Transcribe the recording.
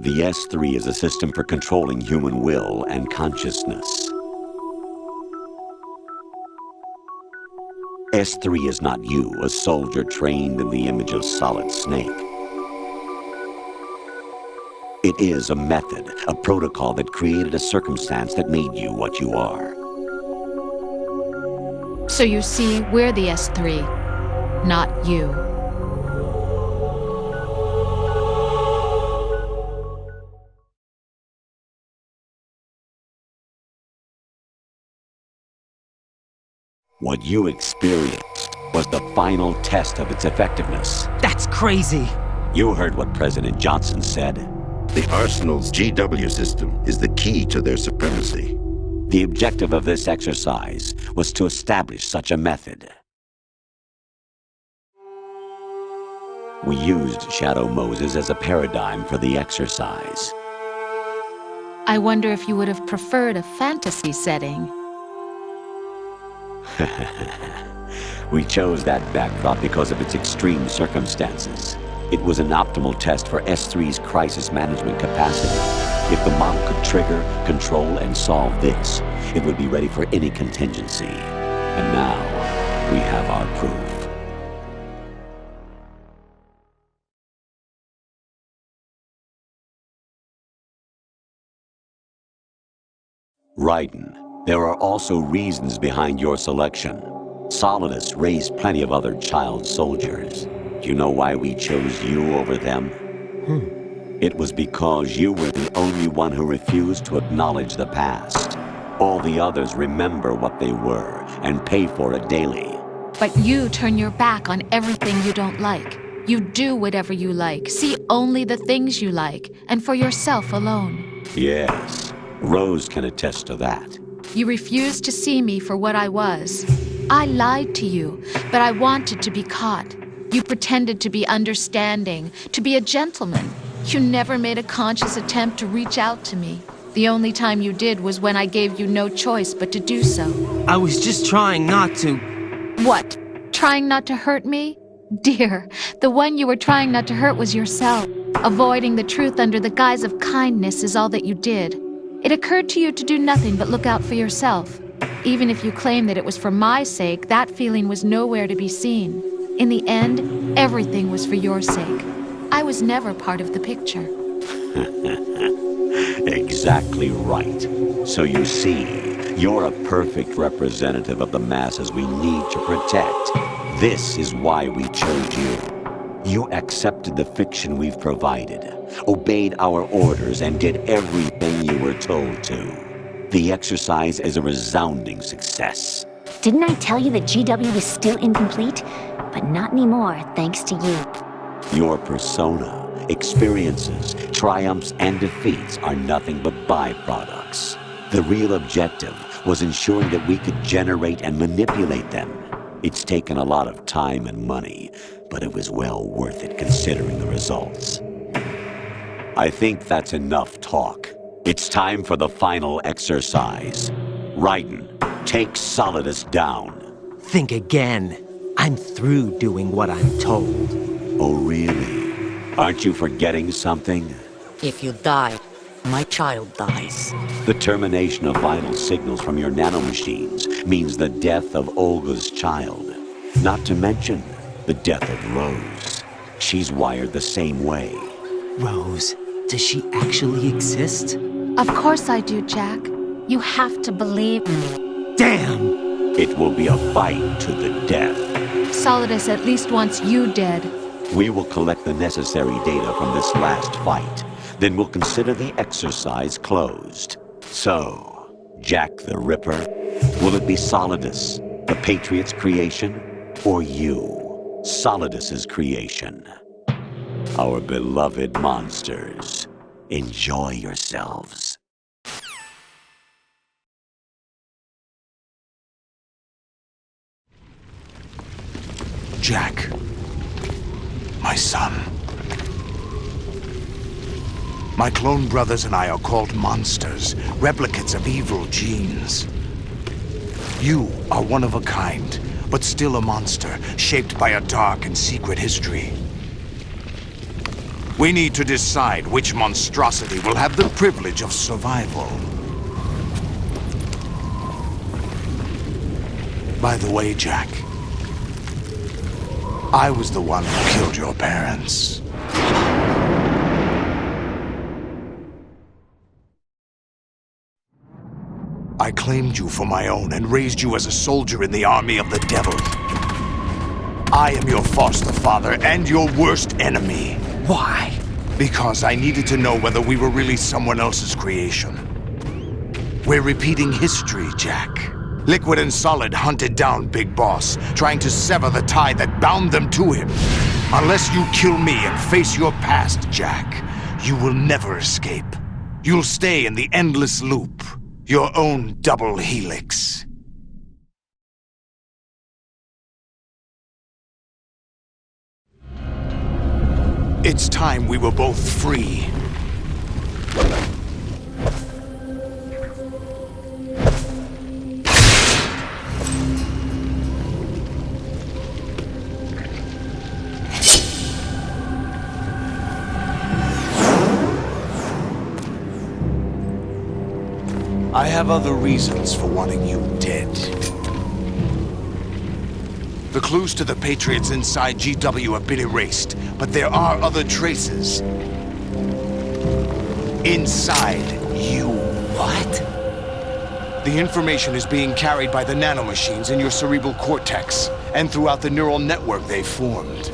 The S3 is a system for controlling human will and consciousness. S3 is not you, a soldier trained in the image of Solid Snake. It is a method, a protocol that created a circumstance that made you what you are. So you see, we're the S3, not you. What you experienced was the final test of its effectiveness. That's crazy. You heard what President Johnson said. The Arsenal's GW system is the key to their supremacy. The objective of this exercise was to establish such a method. We used Shadow Moses as a paradigm for the exercise. I wonder if you would have preferred a fantasy setting. We chose that backdrop because of its extreme circumstances. It was an optimal test for S3's crisis management capacity. If the model could trigger, control, and solve this, it would be ready for any contingency. And now, we have our proof. Raiden, there are also reasons behind your selection. Solidus raised plenty of other child soldiers. Do you know why we chose you over them? It was because you were the only one who refused to acknowledge the past. All the others remember what they were and pay for it daily. But you turn your back on everything you don't like. You do whatever you like, see only the things you like, and for yourself alone. Yes, Rose can attest to that. You refused to see me for what I was. I lied to you, but I wanted to be caught. You pretended to be understanding, to be a gentleman. You never made a conscious attempt to reach out to me. The only time you did was when I gave you no choice but to do so. I was just trying not to... What? Trying not to hurt me? Dear, the one you were trying not to hurt was yourself. Avoiding the truth under the guise of kindness is all that you did. It occurred to you to do nothing but look out for yourself. Even if you claim that it was for my sake, that feeling was nowhere to be seen. In the end, everything was for your sake. I was never part of the picture. Exactly right. So you see, you're a perfect representative of the masses we need to protect. This is why we chose you. You accepted the fiction we've provided, obeyed our orders, and did everything you were told to. The exercise is a resounding success. Didn't I tell you that GW was still incomplete? But not anymore, thanks to you. Your persona, experiences, triumphs, and defeats are nothing but byproducts. The real objective was ensuring that we could generate and manipulate them. It's taken a lot of time and money, but it was well worth it considering the results. I think that's enough talk. It's time for the final exercise. Raiden, take Solidus down. Think again. I'm through doing what I'm told. Oh, really? Aren't you forgetting something? If you die, my child dies. The termination of vital signals from your nanomachines means the death of Olga's child. Not to mention the death of Rose. She's wired the same way. Rose, does she actually exist? Of course I do, Jack. You have to believe me. Damn! It will be a fight to the death. Solidus at least wants you dead. We will collect the necessary data from this last fight. Then we'll consider the exercise closed. So, Jack the Ripper, will it be Solidus, the Patriot's creation, or you, Solidus's creation? Our beloved monsters, enjoy yourselves. Jack, my son. My clone brothers and I are called monsters, replicates of evil genes. You are one of a kind, but still a monster, shaped by a dark and secret history. We need to decide which monstrosity will have the privilege of survival. By the way, Jack, I was the one who killed your parents. I claimed you for my own and raised you as a soldier in the army of the devil. I am your foster father and your worst enemy. Why? Because I needed to know whether we were really someone else's creation. We're repeating history, Jack. Liquid and Solid hunted down Big Boss, trying to sever the tie that bound them to him. Unless you kill me and face your past, Jack, you will never escape. You'll stay in the endless loop, your own double helix. It's time we were both free. I have other reasons for wanting you dead. The clues to the Patriots inside GW have been erased, but there are other traces. Inside you. What? The information is being carried by the nanomachines in your cerebral cortex, and throughout the neural network they formed.